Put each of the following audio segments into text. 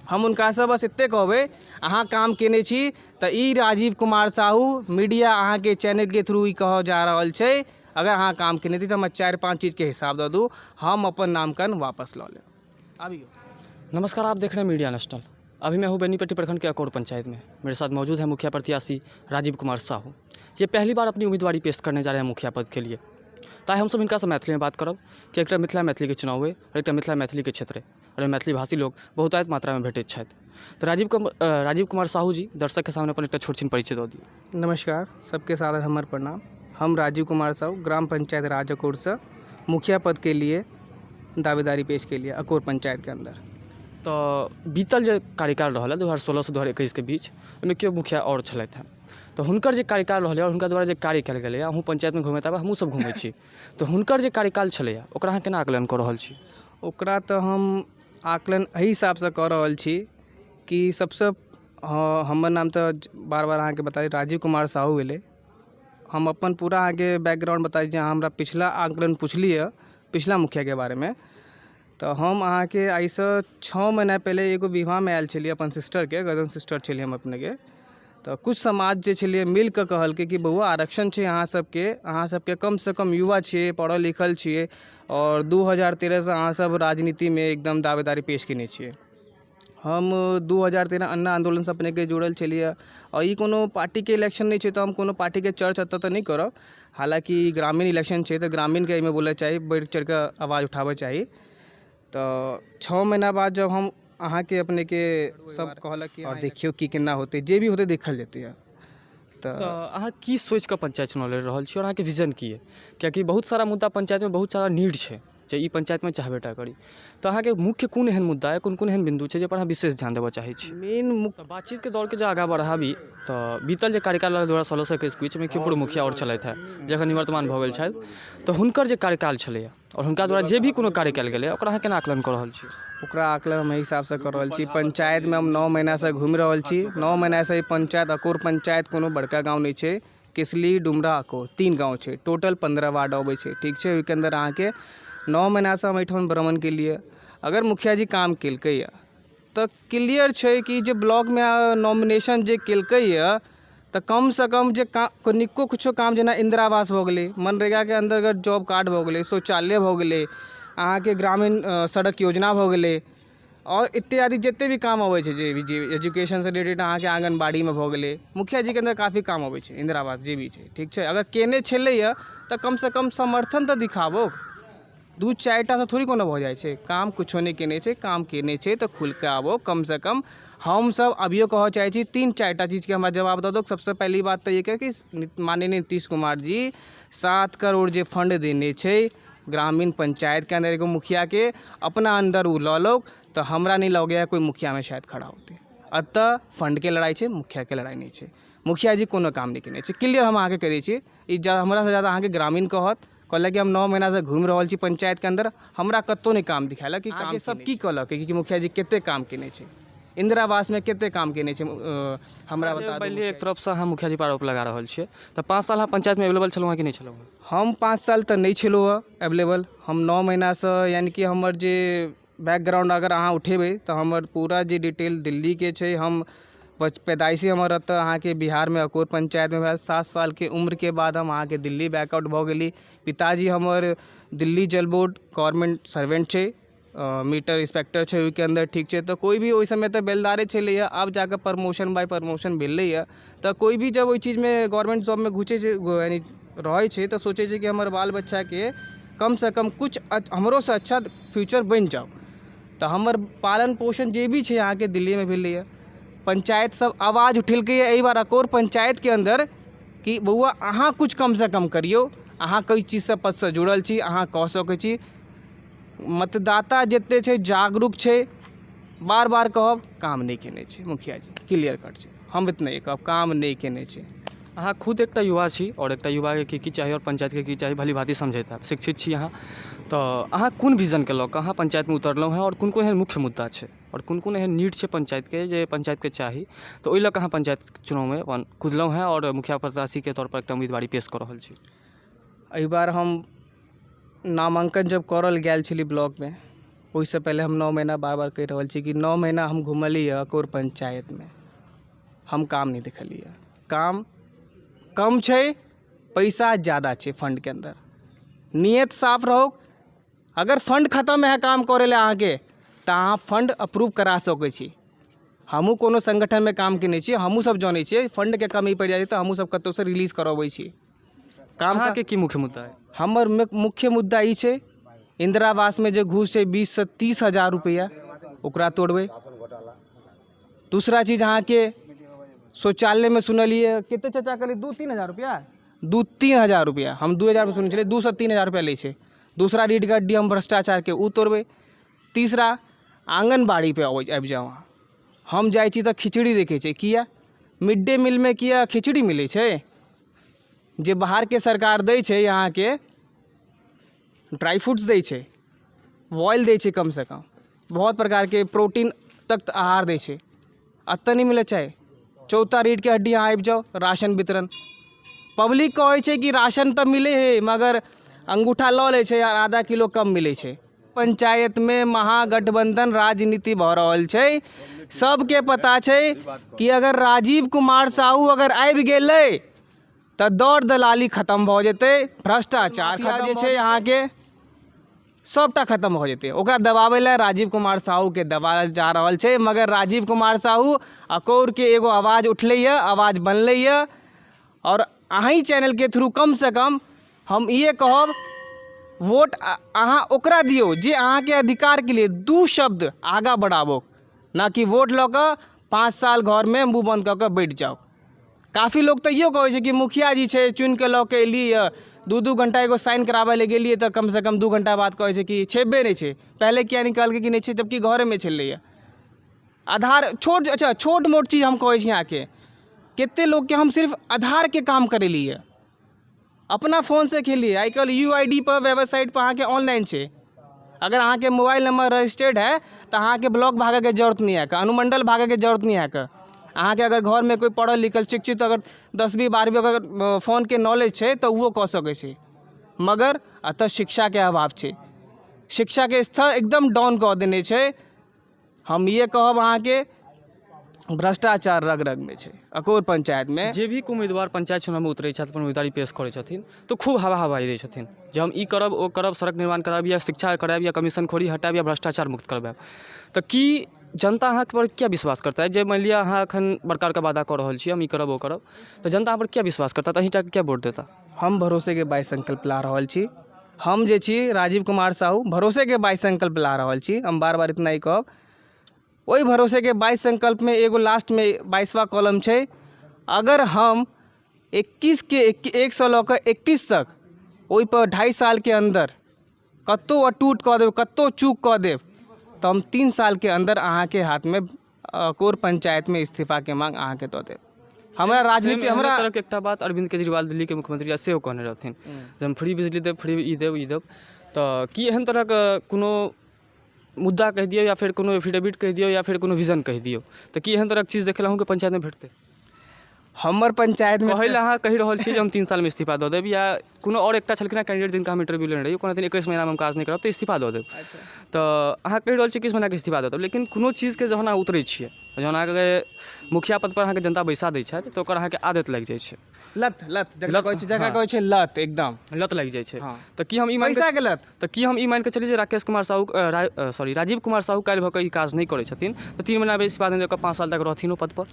हम उनका से बस एते कहबे अहाँ काम केने छी तो ई राजीव कुमार साहू मीडिया अहाँ के चैनल के थ्रू ई कह जा रहल छै अगर अहाँ काम केने थी तो हम 4-5 चीज़ के हिसाब दे दूँ हम अपन नामांकन वापस ला लें। अभी नमस्कार, आप देख रहे हैं मीडिया नेशनल। अभी मैं हूँ बेनीपट्टी प्रखंड के अकोर पंचायत में। मेरे साथ मौजूद है मुखिया प्रत्याशी राजीव कुमार साहू। ये पहली बार अपनी उम्मीदवारी पेश करने जा रहे हैं मुखिया पद के लिए। ताकि हम सब इनका से मैथिली में बात करब कि एक मिथिला मैथिली के चुनाव हुए और एक मिथिला मैथिली के क्षेत्र और मैथिली भाषी लोग बहुतायत मात्रा में भेटैत छथि। तो राजीव कुमार साहू जी दर्शक के सामने अपन एक छोट छिन परिचय दे दिए। नमस्कार, सबके सादर हमर प्रणाम। हम राजीव कुमार साहू ग्राम पंचायत राज अकोर से मुखिया पद के लिए दावेदारी पेश के लिए अकोर पंचायत के अंदर। तो बीतल जो कार्यकाल रहा 2016 से 2021 के बीच में क्यों मुखिया और छलथि हैं, तो हुनकर जो कार्यकाल रहा और हुनका द्वारा जो कार्य कल गए अहूँ पंचायत में घूमे तब हमहूँ सब घूमे छी, तो हुनकर जो कार्यकाल छलैया ओकरा अहाँ केना आकलन कऽ रहल छी? ओकरा तो हम आकलन एहि हिसाब से कऽ रहल छी कि सबसे हमर नाम तो बार बार अहाँ के बताई राजीव कुमार साहू भेले। हम अपन पूरा आगे बैकग्राउंड बताई जे हमरा पिछला आकलन पुछलिए पिछला मुखिया के बारे में, तो हम अहाँ के ऐसे 6 महीना पहले एगो विवाह में आयल छलिए अपन सिस्टर के, कजन सिस्टर छलिए हम अपने के। तो कुछ समाज जे छलिए मिल के कहल के कि बउआ आरक्षण छै अहाँ सबके कम से कम युवा छिए, पढ़ल लिखल छिए और 2013 से अहाँ सब राजनीति में एकदम दावेदारी पेश केने छिए। हम 2013 अन्ना आंदोलन से अपने के जुड़ल छलिए और ई कोनो पार्टी के इलेक्शन नहीं छै तो हम कोनो पार्टी के चर्चा तो नहीं करब। हालांकि ग्रामीण इलेक्शन छै तो ग्रामीण के एहिमे बोले चाहिए, बढ़ चढ़ के आवाज़ उठावे चाहिए। तो 6 महीना बाद जब हम अहाँ के अपने के सब कहलक कि और देखियो कि केना होते जे भी होते देखल जेते है। तो अहाँ की सोच के पंचायत चुनाव लड़ रहल छी और अहाँ के विजन की है? क्योंकि बहुत सारा मुद्दा पंचायत में बहुत सारा नीड है जे ई पंचायत में चाहबेटा करी, तो अहाँ के मुख्य कोन एहन मुद्दा है, कोन एहन बिंदु है जे पर अहाँ विशेष ध्यान देबऽ चाहै छी? मेन तो बातचीत के दौर के जो आगा बढ़ाबी तो बीतल जो कार्यकाल 2016 से 21 के बीच में केओ मुखिया और छलथि है जखन निवर्तमान भऽ गेल छथि, तो हुनकर जे कार्यकाल छलैया और हुनका द्वारा जे भी कोनो कार्य कयल गेलै ओकरा अहाँ केना आकलन कऽ रहल छी? ओकरा आकलन हम एहि हिसाब से कर रहल छी। पंचायत में हम 9 महीना से घूमि रहल छी। 9 महीना से पंचायत अकोर पंचायत कोनो बड़का गाँव नहीं छै। किसली डुमरा अकोर 3 गाँव छै, टोटल 15 वार्ड अबै छै, ठीक छै। ओहिके अंदर अहाँ के 9 महीना से हम एहिठाम भ्रमण के लिए अगर मुखिया जी काम केलकै तो क्लियर छै कि जे ब्लॉक में नॉमिनेशन जे केलकै तो कम से कम जे निको कुछो काम जेना इंदिरा आवास भऽ गेलै, मनरेगा के अंतर्गत जॉब कार्ड भऽ गेलै, शौचालय भऽ गेलै, अहाँ के ग्रामीण सड़क योजना भऽ गेलै और इत्यादि जते भी काम अबै छै जे एजुकेशन से रिलेटेड अहाँ के आंगनबाड़ी में भऽ गेलै। मुखिया जी के अंदर काफ़ी काम अबै छै, इंदिरा आवास जे भी छै, ठीक छै। अगर केने छलैया तो कम से कम समर्थन तो दिखाबो। 2-4 टा से थोड़ी कोनो भऽ जाइ छै, काम कुछो नहीं केने छै, काम केने छै तो खुल के आबो। कम से कम हम सब अभियो कहऽ चाहै छी 3-4 टा चीज़ के हमरा जवाब दऽ दो। सबसे पहली बात तो ये है कि माननीय नीतीश कुमार जी 7 करोड़ जे फंड देने छै ग्रामीण पंचायत के अंदर एगो मुखिया के अपना अंदर उ लऽ लो, तो हमरा नहीं लगे कोई मुखिया में शायद खड़ा होते। अतः फंड के लड़ाई छै, मुखिया के लड़ाई नहीं छै। मुखिया जी कोनो काम नहीं केने छै, क्लियर हम अहाँ के कह दै छी। ई हमरा से ज़्यादा अहाँ के ग्रामीण कहत कहलक कि हम 9 महीना से घूम रहल छी पंचायत के अंदर, हमरा कतौ नहीं काम दिखाला कि काम सब की कहलक कि मुखिया जी कते काम केने छै, इंदिरा आवास में कते काम केने छै हमरा बता। पहले एक तरफ से हम मुखिया जी पर आरोप लगा रहल छियै, तो 5 साल हम पंचायत में अवेलेबल छलहुँ कि नहीं छलहुँ? हम 5 साल तो नहीं छलहुँ अवेलेबल। हम 9 महीना से यानी कि हमर जे बैकग्राउंड अगर अहाँ उठेबै तो हमर पूरा जे डिटेल दिल्ली के छै। हम पैदाइशी हमर एतऽ अहाँ के बिहार में अकोर पंचायत में भेल। 7 साल के उम्र के बाद हम अहाँ के दिल्ली बैकआउट भऽ गेली। पिताजी हमर दिल्ली जल बोर्ड गवर्नमेंट सर्वेंट छै, मीटर इंस्पेक्टर छै ओहिके अंदर, ठीक छै। तो कोई भी ओहि समय तो बेलदारे छलैया, अब जाकर प्रमोशन बाय प्रमोशन भेलैया। तो कोई भी जब ओहि चीज़ में गवर्नमेंट जॉब में घुसे छै यानी रहै छै तो सोचे छै कि हमर बाल बच्चा के कम से कम कुछ हमरो से अच्छा फ्यूचर बन जाओ। तो हमर पालन पोषण जे भी छै यहाँ के दिल्ली में भेलैया। पंचायत सब आवाज़ उठेलकै एहि बार अकोर पंचायत के अंदर कि बउआ अहाँ कुछ कम से कम करियो, अहाँ कई चीज से पद से जुड़ल छी, अहाँ कह सकै छी। मतदाता जते छै जागरूक छै, बार बार कहब काम नहीं केने छै मुखिया जी, क्लियर कट छै। हम इतने कहब काम नहीं केने छै। अहाँ खुद एकटा युवा छी और एकटा युवा के की चाही और पंचायत के की चाही भली भांति समझैत हैब, शिक्षित छी अहाँ। तो अहाँ कोन विजन के लऽ कऽ अहाँ पंचायत में उतरलहुँ हैं और कोन कोन एहन मुख्य मुद्दा छै और कोन कोन एहन नीड छै पंचायत के जे पंचायत के चाही, तो ओहि लऽ कऽ अहाँ पंचायत चुनाव में अपन कूदलहुँ हैं और मुखिया प्रत्याशी के तौर पर एकटा उम्मीदवारी पेश कऽ रहल छी? एहि बार हम नामांकन जब करल गेल छली ब्लॉक में ओहिसँ पहले हम 9 महीना बार बार कहि रहल छी कि 9 महीना हम घुमलिए अकोर पंचायत में, हम काम नहीं देखलिए। काम कम छै, पैसा ज़्यादा छै फंड के अंदर। नियत साफ रहो, अगर फंड खत्म है काम करे ले अहाँ के तो अहाँ फंड अप्रूव करा सकै छी। हमहूँ कोनो संगठन में काम केने छी, हमहूँ सब जानै छियै फंड के कमी पड़ जाए तो हमहूँ सब कतौ से रिलीज करबै छी। काम अहाँके की मुख्य मुद्दा है? हमर मुख्य मुद्दा ई छै, इंदिरा आवास में जो घूस है 20 से 30 हज़ार रुपया, ओकरा तोड़बै। दूसरा चीज़ अहाँ के शौचालय में सुनलिए कते चाचा कहली 2-3 हज़ार रुपया, 2-3 हज़ार रुपया, हम 2 हज़ार में सुनै छलिए 2 से 3 हज़ार रुपया लै छै। दूसरा रीड गड्डी हम भ्रष्टाचार के ऊ तोड़बै। तीसरा आंगनबाड़ी पे आबि जाओ, हम जाइ छी तऽ खिचड़ी देखै छै, किया मिड डे मील में किया खिचड़ी मिलै छै? जे बाहर के सरकार दै छै यहाँ के ड्राई फ्रूट्स दै छै, ऑयल दै छै, कम से कम बहुत प्रकार के प्रोटीन तक आहार दै छै, अतऽ नहीं मिलै छै। चौथा रीढ़ के हड्डी यहाँ आबि जाओ, राशन वितरण। पब्लिक कहै छै कि राशन तो मिले है मगर अंगूठा लऽ लै छै, आधा किलो कम मिलै छै। पंचायत में महागठबंधन राजनीति भऽ रहल छै, सबके पता छै कि अगर राजीव कुमार साहू अगर आबि गेलै तऽ दौड़ दलाली खत्म भऽ जेतै, भ्रष्टाचार जे छै यहाँ के सबटा खत्म भऽ जेतै। ओकरा दबाबै लए राजीव कुमार साहू के दबायल जा रहल छै, मगर राजीव कुमार साहू अकोर के एगो आवाज़ उठलैए, आवाज़ बनलैए। और अहीं चैनल के थ्रू कम से कम हम ये कहब, वोट अहाँ ओकरा दियौ जे अहाँ के अधिकार के लिए 2 शब्द आगा बढ़ाबो, ना कि वोट लऽ कऽ 5 साल घर में मुँह बंद कऽ के बैठ जाओ। काफ़ी लोग तो इहो कहै छै कि मुखिया जी छै चुन के लऽ के एलिए, 2-2 घंटा एगो साइन कराबै ले गेलिए तऽ कम से कम 2 घंटा बाद कहै छै कि छेबे नहीं छै, पहले किया निकाल के कि नहीं छै, जबकि घरे में छलैए। आधार छोट, अच्छा छोट मोट चीज़ हम कहै छी यहाँ के, कते लोग के हम सिर्फ आधार के काम करेलिए, अपना फ़ोन से खेलिए। आजकल UID पर वेबसाइट पर अहाँ के ऑनलाइन छै, अगर अहाँ के मोबाइल नंबर रजिस्टर्ड है तो अहाँ के ब्लॉक भागे के जरूरत नहीं है, अनुमंडल भागे के जरूरत नहीं है। अहाँ के अगर घर में कोई पढ़ल लिखल शिक्षित अगर 10वीं 12वीं अगर फ़ोन के नॉलेज छै तो वो कह सकै छै, मगर अतः शिक्षा के अभाव छै, शिक्षा के स्तर एकदम डाउन कऽ देने छै। हम ये कहब अहाँ के भ्रष्टाचार रग रग में छै अकोर पंचायत में। जे भी उम्मीदवार पंचायत चुनाव में उतरै छथि, अपन उम्मीदवारी पेश करै छथिन तो खूब हवा हवाई दै छथिन जे हम ई करब ओ करब, सड़क निर्माण करायब या शिक्षा करायब या कमीशनखोरी हटायब या भ्रष्टाचार मुक्त करबायब। तऽ की जनता अहाँ पर क्या विश्वास करता है? जे मान लिया अहाँ एखन बड़का बड़का वादा कऽ रहल छी, हम ई करब ओ करब, तऽ जनता अहाँ पर क्या विश्वास करता, तऽ अहींटा के क्या वोट देता? हम भरोसे के 22 संकल्प ला रहल छी। हम जे छी राजीव कुमार साहू भरोसे के 22 संकल्प ला रहल छी। हम बार बार इतना ही कहब, वही भरोसे के 22 संकल्प में एगो लास्ट में 22वां कॉलम छै, अगर हम 21 के 1 से लऽ कऽ 21 तक ओहि पर 2.5 साल के अंदर कतौ अटूट कऽ देब, कतौ चूक कऽ देब, तो हम 3 साल के अंदर अहाँ के हाथ में अकोर पंचायत में इस्तीफा के मांग अहाँ के दऽ देब। हमरा राजनीति हमरा तरह के एकटा बात अरविंद केजरीवाल दिल्ली के मुख्यमंत्री सेहो कहने रहथिन जे हम फ्री बिजली देब, फ्री ई देब, तऽ की एहन तरह के कोनो मुद्दा कहि दियौ या फिर कोनो एफिडेविट कहि दियौ या फिर कोनो विजन कहि दियौ, तऽ की एहन तरह के चीज देखे ला के पंचायत में भेटतै? हमर पंचायत में कहै लए अहाँ कहि रहल छी जे हम 3 साल में इस्तीफा दऽ देब, या कोनो और एकटा छलखिन कैंडिडेट जिनका हम इंटरव्यू लेने रही, कहलथिन 21 महीना में हम काज नहीं करब तऽ इस्तीफा दऽ देब। तऽ अहाँ कहि रहल छी 21 महीना के इस्तीफा दऽ देब, लेकिन कोनो चीज के जहन अहाँ उतरै छियै, जहन अहाँके मुखिया पद पर अहाँके जनता बैसा दै छथि तऽ ओकर अहाँके आदत लागि जाइ छै, लत जकरा कहै छै लत, एकदम लत लागि जाइ छै। तऽ की हम ई पैसा के लत, तऽ की हम ई मान के चली जे राकेश कुमार साहू राजीव कुमार साहू काल्हि भऽ कऽ ई काज नहि करै छथिन तऽ 3 महीना में इस्तीफा दऽ कऽ 5 साल तक रहथिन ओ पद पर?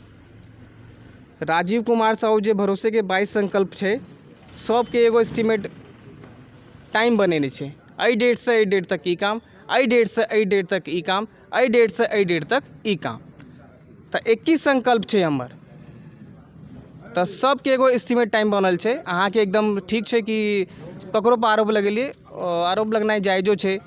राजीव कुमार साहू जे भरोसे के 22 संकल्प छै, सबके एगो एस्टिमेट टाइम बनेने छै, एहि डेट से एहि डेट तक ई काम, एहि डेट से एहि डेट तक ई काम, एहि डेट से एहि डेट तक ई काम। तऽ 21 संकल्प छै हमर, तऽ सबके एगो एस्टिमेट टाइम बनल छै। अहाँके एकदम ठीक छै कि ककरो पर आरोप लगेलिए, आरोप लगनाइ जायजो छै,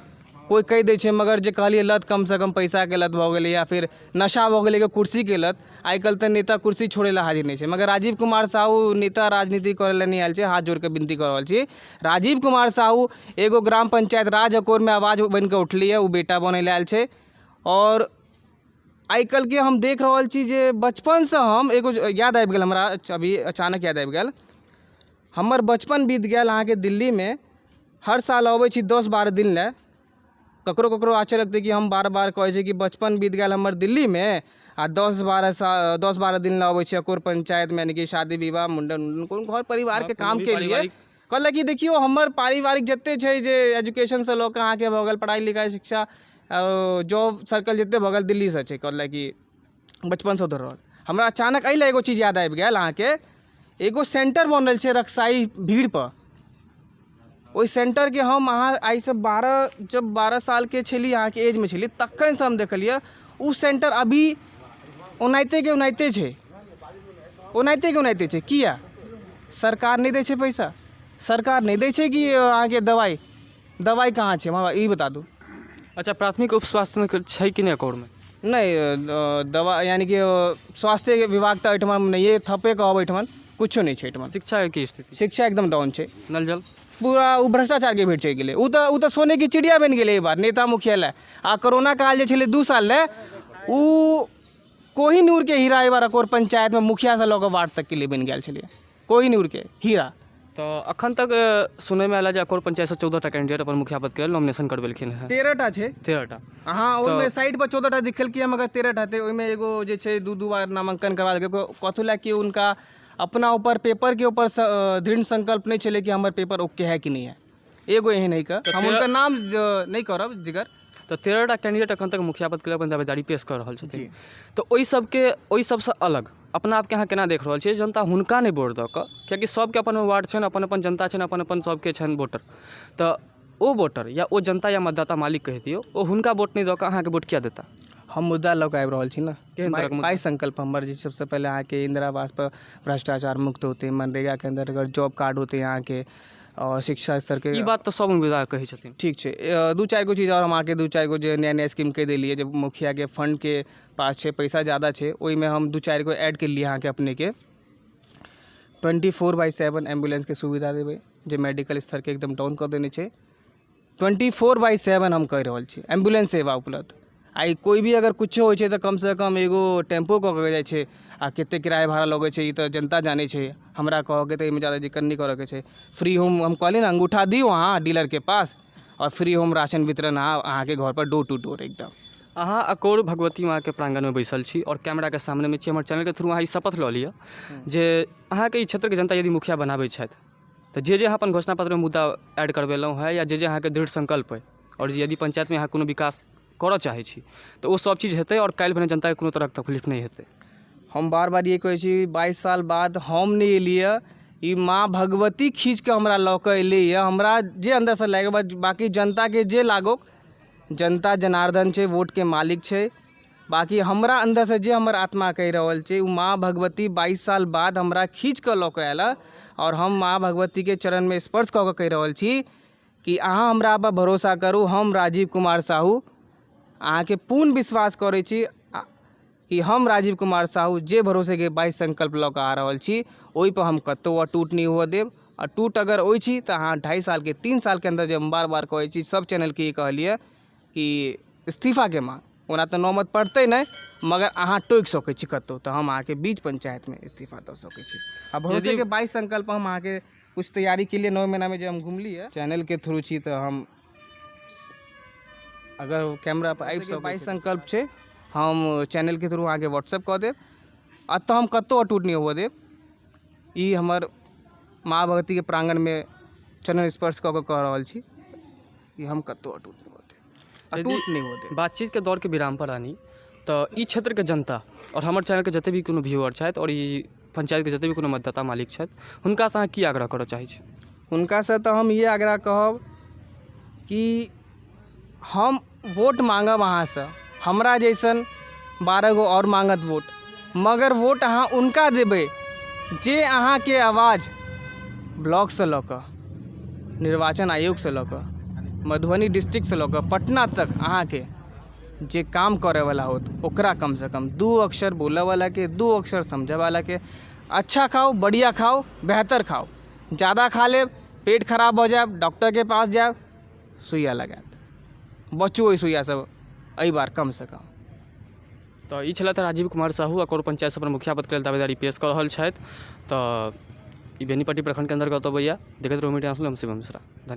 कोई कहि दै छै, मगर जे कहलिए लत कम से कम पैसा के लत भऽ गेलै या फिर नशा भऽ गेलै, कुर्सी के लत। आजकल तऽ नेता कुर्सी छोड़े ला हाजिर नहीं छै, मगर राजीव कुमार साहू नेता राजनीति करे ला नहीं आयल छै। हाथ जोड़ के विनती कर रहल छी, राजीव कुमार साहू एगो ग्राम पंचायत राज अकोर में आवाज बन के उठली है, वो बेटा बने ला आयल छै। और आजकल के हम देख रहल छी जे बचपन से हम एगो याद आबि गेल हमरा, अभी अचानक याद आबि गेल, हमर बचपन बीत गेल अहाँके दिल्ली में। हर साल अबै छी 10-12 दिन ले, ककरो ककरो आश्चर्य लगते कि हम बार बार कहै छै कि बचपन बीत गया हमर दिल्ली में आ 10-12 दिन ला अबै छै अकोर पंचायत में, यानी कि शादी विवाह मुंडन उंडन कोनो घर परिवार के काम के लिए। कहलक कि देखियो हमर पारिवारिक जते छै जे एजुकेशन से लऽ कऽ अहाँके भऽ गेल पढ़ाई लिखाई शिक्षा जॉब सर्कल जते भऽ गेल दिल्ली से छै। कहलक कि बचपन से उधर रहल। हमरा अचानक एहि एगो चीज याद आबि गेल, अहाँके एगो सेंटर बनल छै रक्साई भीड़ पर। ओहि सेंटर के हम अहाँ आई से 12 साल के छली, अहाँके एज में छली, तखन से हम देखलिए उ सेंटर अभी ओनाहिते के ओनाहिते छै, ओनाहिते के ओनाहिते छै। किया? सरकार नहीं दै छै पैसा, सरकार नहीं दै छै कि अहाँके दवाई कहाँ छै हमरा ई बता दू। अच्छा, प्राथमिक उप स्वास्थ्य केंद्र छै कि नहीं अकोर में? नहीं, दवा यानी कि स्वास्थ्य विभाग तो एहिठमा नहीं है, थपे कहब एहिठमा कुछो नहीं छै। एहिठमा शिक्षा के की स्थिति? शिक्षा एकदम डाउन छै। नल जल पूरा उ भ्रष्टाचार के भेट चलि गेलै। उ तऽ सोने की चिड़िया बनि गेलै एहि बार नेता मुखिया लए। आ कोरोना काल जे छलै 2 साल ले, उ कोहिनूर के हीरा एहि बार अकोर पंचायत में मुखिया से लऽ कऽ वार्ड तक के लिए बनि गेल छलै। कोहिनूर के हीरा। तो अखन तक सुनय में आयल जे अकोर पंचायत से 14टा कैंडिडेट अपन मुखिया पद के लेल नॉमिनेशन करबेलखिन हैं। 13टा छै। 13टा। हाँ, ओहिमे साइड पर 14टा दिखलकै, मगर 13टा थे। ओहिमे एगो जे छै 2 बार नामांकन करवा देलकै। कथु लए कि उनका अपना ऊपर पेपर के ऊपर दृढ़ संकल्प नहीं चले कि हमारे पेपर ओके है कि नहीं है। एगो यही नहीं कर, हम उनका नाम नहीं करब जिगर। तो 13टा कैंडिडेट अखन तक मुखिया पद के लिए अपन दावेदारी पेश कर रहल छथिन। तो ओहि सबसे अलग अपना आपके अहाँ केना देख रहल छियै? जनता हुनका नहीं वोट दऽ कऽ, कियाकि सबके अपन वार्ड छनि, अपन अपन जनता छनि, अपन अपन सबके छनि वोटर। तऽ ओ वोटर या ओ जनता या मतदाता मालिक कहि दियौ, ओ हुनका वोट नहीं दऽ कऽ अहाँके वोट किया देता? हम मुद्दा लऽ कऽ आबि रहल छी ने। केहन तरहक मुद्दा? 22 संकल्प हमर जे सबसे पहले यहाँ के इंदिरा आवास पर भ्रष्टाचार मुक्त होते, मनरेगा के अंदर अगर जॉब कार्ड होते यहाँ के, और शिक्षा स्तर के। ई बात तो सब उम्मीदवार कहै छथिन। ठीक है, 2-4 गो चीज़ और हम आके 2-4 गो जो नया नया स्कीम कह दिलिए। जब मुखिया के फंड के पास है पैसा ज़्यादा है, ओहि में हम 2-4 गो ऐड कर लिए अहाँ के अपने के 24/7 एम्बुलेंस के सुविधा देवे, जो मेडिकल स्तर के एकदम डाउन कर देने छे। 24/7 हम कह रहल छी एम्बुलेंस सेवा उपलब्ध। आई कोई भी अगर कुछ हो तो कम से कम एगो टेम्पो कऽ के जाइ छै, आ कते किराया भाड़ा लगे छै ई तो जनता जाने छै। हमरा कहोगे तो एहिमे ज़्यादा जिक्र नहीं करे के छै। फ्री होम हम कहली ना, अंगूठा दियो वहाँ डीलर के पास, और फ्री होम राशन वितरण अहाँ के घर पर डोर टू डोर एकदम। अहाँ अकोर भगवती माँ के प्रांगण में बैसल छी और कैमरा के सामने में छी। हमर चैनल के थ्रू अहाँ ई शपथ लऽ लिअ जे अहाँ के ई क्षेत्र के जनता यदि मुखिया बनाबै छथि तो जे अहाँ अपन घोषणा पत्र में मुद्दा ऐड करवेलहुँ है, या जे अहाँ के दृढ़ संकल्प है, और यदि पंचायत में अहाँ कोनो विकास करऽ चाहै छी तो वो सब चीज़ हेतै, और काल्हि भने जनता के कोनो तरह तकलीफ नहीं हेतै। हम बार बार ये कहै छी 22 साल बाद हम नहीं एलिए, ई माँ भगवती खींच के हमरा लऽ कऽ एलै। हमरा जे अंदर से लागे, बाकी जनता के जे लागो, जनता जनार्दन छै, वोट के मालिक छै। बाकी हमरा अंदर से जे हमर आत्मा कहि रहल छै, उ माँ भगवती 22 साल बाद हमरा खींच कऽ लऽ कऽ आयल। और हम माँ भगवती के चरण में स्पर्श कऽ के कहि रहल छी कि अहाँ हमरा पर भरोसा करू। हम राजीव कुमार साहू अहाँ के पूर्ण विश्वास करै छी कि हम राजीव कुमार साहू जे भरोसे के 22 संकल्प लऽ कऽ आ रहल छी, ओहि पर हम कतौ अटूट नहीं हुआ देब। अटूट अगर होइ छी तो अहाँ 2.5 साल के 3 साल के अंदर जे हम बार बार कहै छी, सब चैनल के कहलिए कि इस्तीफा के मांग, ओना तो नौबत पड़ते नहीं, मगर अहाँ टोकि सकै छी कतौ, तो हम आके बीच पंचायत में इस्तीफा दऽ सकै छी। अब भरोसे के 22 संकल्प हम आके कुछ तैयारी के लिए 9 महीना में जो हम घूमली है चैनल के थ्रू छी, तो हम अगर कैमरा पर आबि सकै 22 संकल्प छै, हम चैनल के थ्रू आगे व्हाट्सएप कऽ देब। तो हम कतौ अटूट नहीं हुआ देब। ई हमर माँ भगवती के प्रांगण में चरण स्पर्श कऽ के कह रहल छी कि हम कतौ अटूट नहीं होते, अटूट नहीं होते। बातचीत के दौर के विराम पर आनी तो ई क्षेत्र के जनता और हमर चैनल के जते भी कोनो व्यूअर छथि, और ई पंचायत के जते भी कोनो मतदाता मालिक छथि, हुनका से अहाँ की आग्रह करऽ चाहै छी? हुनका से तो हम ये आग्रह कहब कि हम वोट मांगब अहाँ से, हमरा जैसन 12 गो और मांगत वोट, मगर वोट अहाँ उनका देबै जे अहाँ के आवाज़ ब्लॉक से लऽ कऽ, निर्वाचन आयोग से लऽ कऽ, मधुबनी डिस्ट्रिक्ट से लऽ कऽ पटना तक अहाँ के जे काम करे वाला होत, ओकरा कम से कम 2 अक्षर बोले वाला के, 2 अक्षर समझे वाला के। अच्छा खाओ, बढ़िया खाओ, बेहतर खाओ। ज़्यादा खा लेब पेट खराब हो जाए, डॉक्टर के पास जाए, सुइया लगाए, बचू ओहि सुइया सब एहि बार कम से कम। तो ई छलथि राजीव कुमार साहू, अकोर पंचायत से अपन मुखिया पद के लेल दावेदारी पेश कऽ रहल छथि। तो ई बेनीपट्टी प्रखंड के अंतर्गत अबैया। देखैत रहू मीडिया, हम शिवम मिश्रा। धन्यवाद।